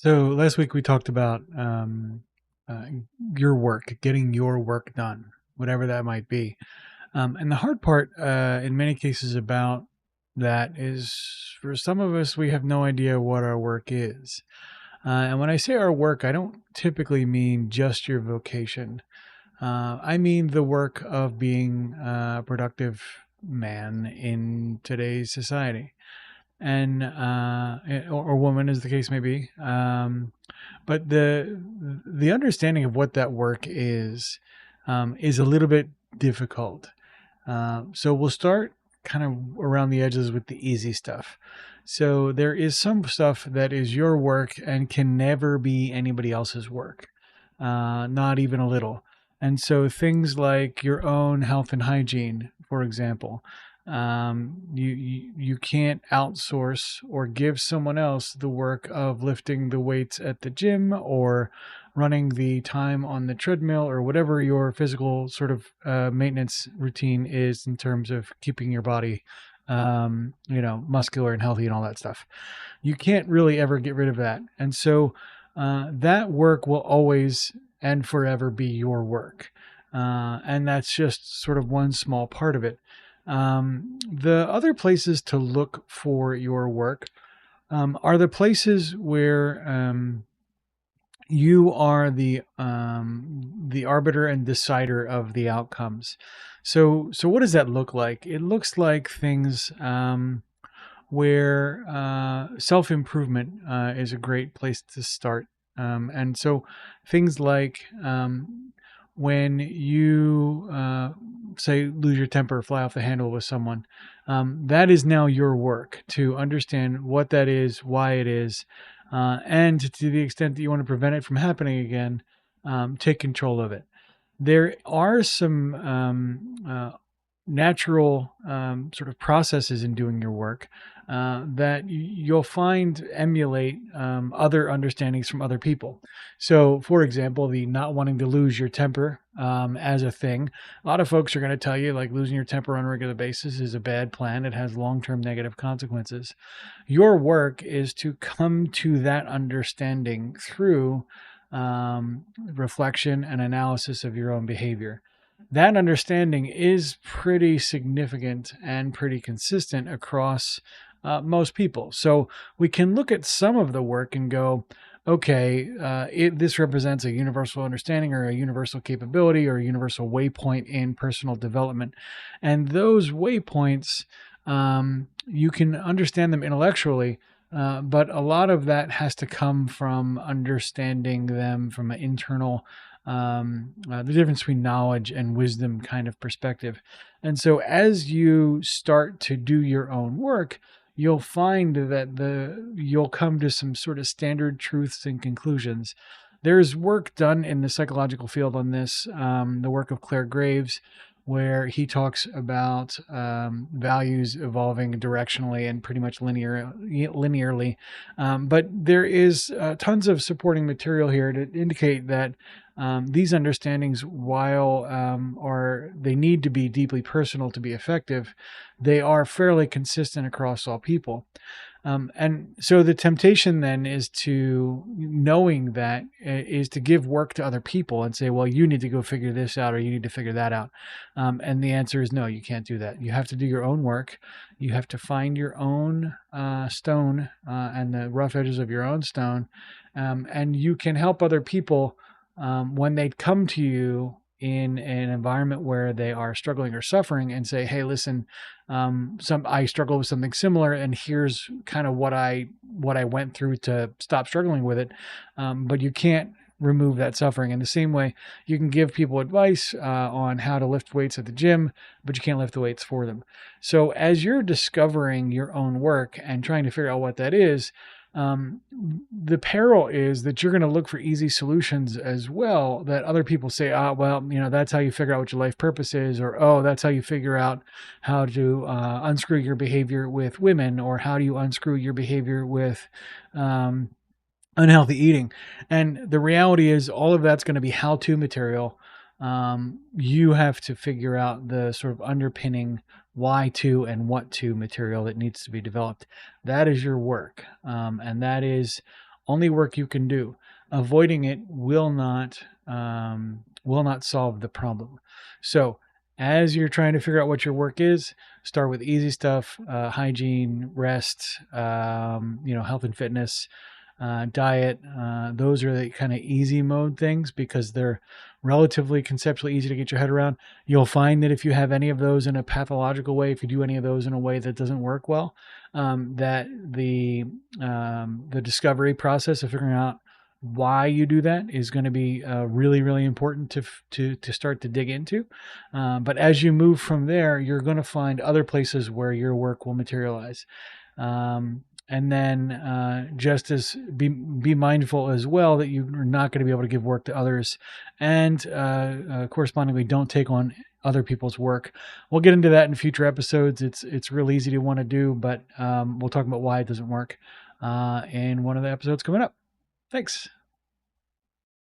So last week we talked about uh, your work, getting your work done, whatever that might be. And the hard part, in many cases, about that is for some of us, we have no idea what our work is. And when I say our work, I don't typically mean just your vocation. I mean the work of being a productive man in today's society, and or woman, as the case may be. But the understanding of what that work is a little bit difficult. So we'll start kind of around the edges with the easy stuff. So there is some stuff that is your work and can never be anybody else's work, not even a little. And so things like your own health and hygiene, for example, you can't outsource or give someone else the work of lifting the weights at the gym or running the time on the treadmill or whatever your physical sort of maintenance routine is in terms of keeping your body muscular and healthy and all that stuff. You can't really ever get rid of that. And so that work will always and forever be your work. And that's just sort of one small part of it. The other places to look for your work are the places where you are the arbiter and decider of the outcomes. So what does that look like? It looks like things where self improvement is a great place to start. And so things like when you say lose your temper, fly off the handle with someone, that is now your work to understand what that is, why it is, and to the extent that you want to prevent it from happening again, take control of it. There are some natural sort of processes in doing your work that you'll find emulate other understandings from other people. So, for example, the not wanting to lose your temper as a thing. A lot of folks are going to tell you like losing your temper on a regular basis is a bad plan. It has long-term negative consequences. Your work is to come to that understanding through reflection and analysis of your own behavior. That understanding is pretty significant and pretty consistent across most people. So we can look at some of the work and go, okay, this represents a universal understanding or a universal capability or a universal waypoint in personal development. And those waypoints, you can understand them intellectually, but a lot of that has to come from understanding them from an internal the difference between knowledge and wisdom kind of perspective. And so as you start to do your own work, you'll find that you'll come to some sort of standard truths and conclusions. There's work done in the psychological field on this, the work of Claire Graves, where he talks about values evolving directionally and pretty much linearly. But there is tons of supporting material here to indicate that these understandings, while they need to be deeply personal to be effective, they are fairly consistent across all people. And so the temptation then is to, knowing that, is to give work to other people and say, well, you need to go figure this out or you need to figure that out. And the answer is no, you can't do that. You have to do your own work. You have to find your own stone and the rough edges of your own stone. And you can help other people when they come to you in an environment where they are struggling or suffering and say, hey, listen, I struggle with something similar and here's kind of what I went through to stop struggling with it. But you can't remove that suffering. In the same way, you can give people advice on how to lift weights at the gym, but you can't lift the weights for them. So as you're discovering your own work and trying to figure out what that is, the peril is that you're going to look for easy solutions as well that other people say, well, that's how you figure out what your life purpose is, or, oh, that's how you figure out how to unscrew your behavior with women, or how do you unscrew your behavior with unhealthy eating. And the reality is all of that's going to be how-to material. You have to figure out the sort of underpinning why to and what to material that needs to be developed. That is your work. And that is only work you can do. Avoiding it will not solve the problem. So as you're trying to figure out what your work is, start with easy stuff: hygiene, rest, health and fitness, diet. Those are the kind of easy mode things because they're relatively conceptually easy to get your head around. You'll find that if you have any of those in a pathological way, if you do any of those in a way that doesn't work well, that the discovery process of figuring out why you do that is going to be really, really important to start to dig into. But as you move from there, you're going to find other places where your work will materialize. And then just as be mindful as well that you're not going to be able to give work to others, and correspondingly don't take on other people's work. We'll get into that in future episodes. It's real easy to want to do, but we'll talk about why it doesn't work in one of the episodes coming up. Thanks.